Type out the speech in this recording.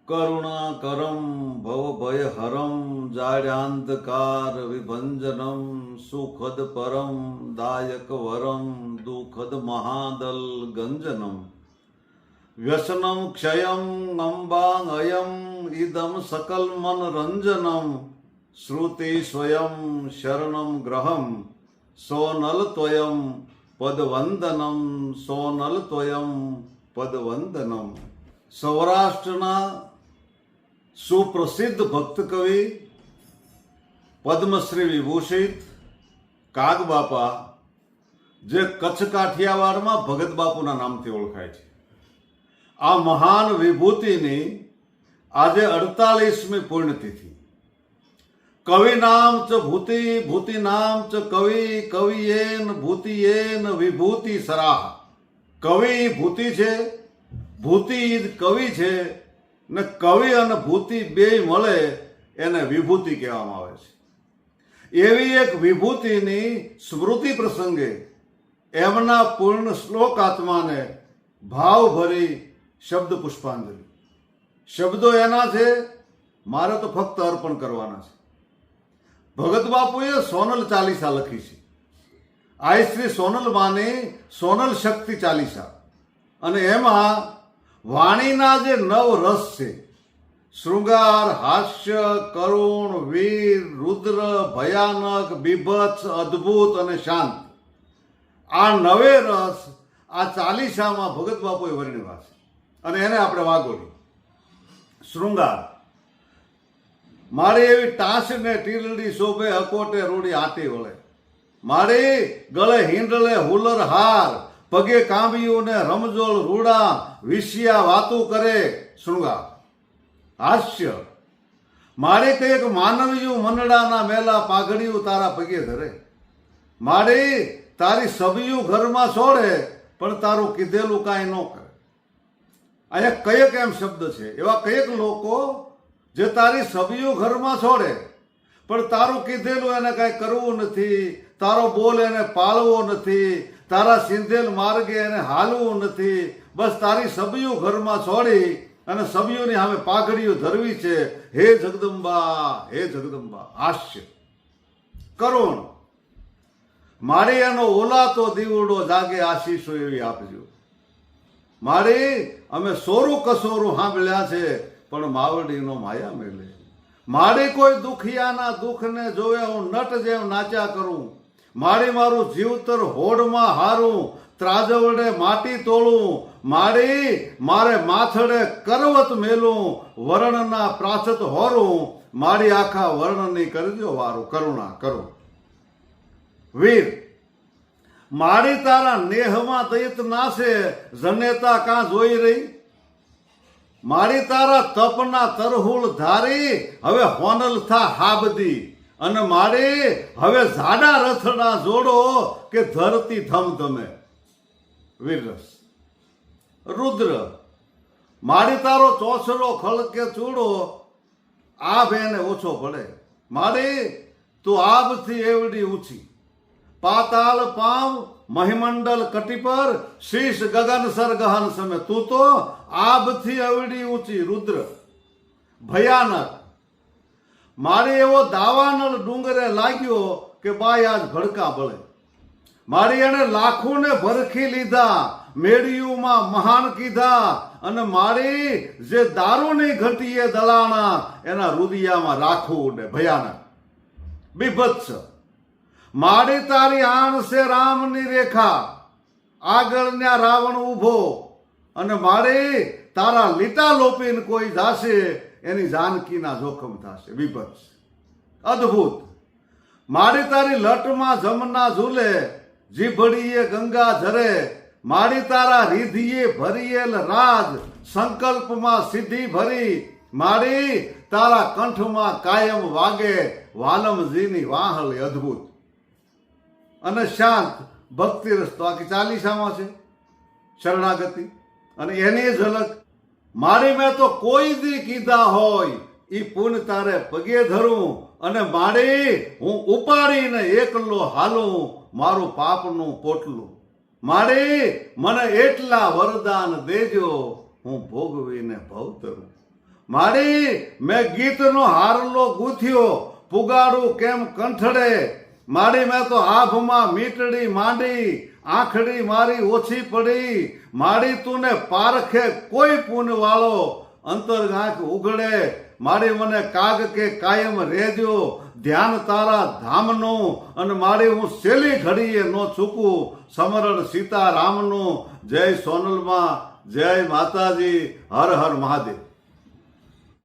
કરુણાકરમ ભવભયહરમ જાડ્યાંધકાર વિભંજનમ સુખદ પરમ દાયક વરમ દુઃખદ મહાદલ ગંજનમ વ્યસનમ ક્ષયમ અંબાંગ અયમ ઇદમ સકલ મનરંજનમ શ્રુતિ સ્વયં શરણમ ગ્રહમ સોનલ ત્વયં પદવંદનમ સોનલ ત્વયં પદવંદનમ. સૌરાષ્ટ્રના સુપ્રસિદ્ધ ભક્ત કવિ પદ્મશ્રી વિભૂષિત કાગબાપા, જે કચ્છ કાઠિયાવાડમાં ભગત બાપુના નામથી ઓળખાય છે, આ મહાન વિભૂતિની આજે 48મી પુણ્યતિથિ. કવિ નામ ચ ભૂતિ, ભૂતિ નામ ચ કવિ, કવિયેન ભૂતિયેન વિભૂતિ સરાહ. કવિ ભૂતિ છે, ભૂતિ કવિ છે, ને કવિ અને ભૂતિ બેય મળે એને વિભૂતિ કહેવામાં આવે છે. એવી એક વિભૂતિની સ્મૃતિ પ્રસંગે એમના પૂર્ણ શ્લોક આત્માને ભાવભરી શબ્દ પુષ્પાંજલિ. શબ્દો એના છે, મારે તો ફક્ત અર્પણ કરવાના છે. ભગત બાપુએ સોનલ ચાલીસા લખી છે. આ શ્રી સોનલમાની સોનલ શક્તિ ચાલીસા, અને એમાં વાણીના જે 9 રસ છે, શૃંગાર, હાસ્ય, કરુણ, વીર, રુદ્ર, ભયાનક, બીભત્સ, અદ્ભુત અને શાંત, આ 9 રસ આ ચાલીસામાં ભગત બાપુએ વર્ણવ્યા છે. અને એને આપણે વાગોડી. શૃંગાર, મારી એવી ટાંસ ને ટીલડી શોભે અકોટે રૂડી આટી વળે, મારી ગળે હિંડલે હુલર હાર, પગે કાંબિયું ને રમજોળ રૂડા, વિશિયા વાતું કરે શૃંગાર. હાસ્ય, મારે કઈક માનવીયું મનડાના મેલા પાઘડિયું તારા પગે ધરે, મારી તારી સભિયું ઘરમાં છોડે પણ તારું કીધેલું કાંઈ ન કરે. અહીંયા કયેક એમ શબ્દ છે, એવા કયેક લોકો જે તારી સભિયું ઘરમાં છોડે પણ તારું કીધેલું એને કાંઈ કરવું નથી, તારો બોલ એને પાળવો નથી, તારા સિંધેલ માર્ગે એને હાલવું નથી, બસ તારી સભિયું ઘરમાં છોડી અને સભિયોની સામે પાઘડીઓ ધરવી છે. હે જગદંબા, હે જગદંબા. હાસ્ય, કરુણ, મારી એનો ઓલાતો દીવડો જાગે આશીષો એવી આપજો, મારી અમે સોરું કસોરું સાંભળ્યા છે પણ માવડીનો માયા મેલે, મારી કોઈ દુખિયાના દુઃખને જોવે હું નટ જેમ નાચ્યા કરું, મારી મારું જીવતર હોડમાં હારું, ત્રાજવડે માટી તોડું, મારી મારે માથડે કરવત મેલું, વર્ણના પ્રાચત હોરું, મારી આખા વર્ણની કરજો વારું, કરુણા કરો. વીર, મારી તારા નેહમાં દૈત નાશે, જનેતા કાં જોઈ રહી, મારી તારા તપના તરહુલ ધારી, હવે હોનલ થા હાબદી, અને મારી હવે ઝાડા રથડા જોડો કે ધરતી ધમધમે. વીરરસ. રુદ્ર, મારી તારો ચોસરો ખળકે ચૂડો, આભ એને ઓછો પડે, મારી તું આભથી એવડી ઊંચી, પાતાળ પામ મહિમંડલ કટી પર, શીશ ગગન સર ગહન સમે, તું તો આભથી અવડી ઊંચી. રુદ્ર. ભયાનક, મારી એવો દાવાનળ ડુંગરે લાગ્યો કે બાય આજ ભડકા બળે, મારી એને લાખોને ભરખી લીધા, મેળિયુંમાં મહાન કીધા, અને મારી જે દારૂની ઘટીએ દલાણા, એના રુદિયામાં રાખવું ઉડે. ભયાનક. બીભત્સ, મારી તારી આણ છે રામની રેખા, આગળના રાવણ ઊભો, અને મારી તારા લીટા લોપીને કોઈ જાશે, એની જાનકીના જોખમ થશે. વિભત્સ. અદ્ભુત, મારી તારી લટમાં જમના ઝૂલે, જીભડીએ ગંગા ઝરે, મારી તારા રીધિએ ભરીએલ રાજ, સંકલ્પમાં સિદ્ધિ ભરી, મારી તારા કંઠમાં કાયમ વાગે, વાલમજીની વાહલી. અદ્ભુત અને શાંત. ભક્તિ રસ્તો આખી ચાલીસામાં છે, શરણાગતિ, અને એની ઝલક. મારી મેં તો કોઈ દી કીધા હોય ઈ પુન તારે પગે ધરું, અને મારી હું ઉપાડીને એકલો હાલું, મારું પાપનું પોટલું, મારી મને એટલા વરદાન દેજો, હું ભોગવીને ભવતરું. માડી મેં ગીતનો હારલો ગૂંથ્યો પુગાડું કેમ કંઠડે માડી મેં તો આભમાં મીટડી માંડી આંખડી મારી ઓછી પડી માડી તુને પારખે કોઈ પૂન વાળો અંતર આંખ ઉઘડે માડી મને કાગ કે કાયમ રેજો ધ્યાન તારા ધામનું અને માડી હું સેલી ઘડીએ નો ચૂકું સમરણ સીતારામનું જય સોનલમાં જય માતાજી હર હર મહાદેવ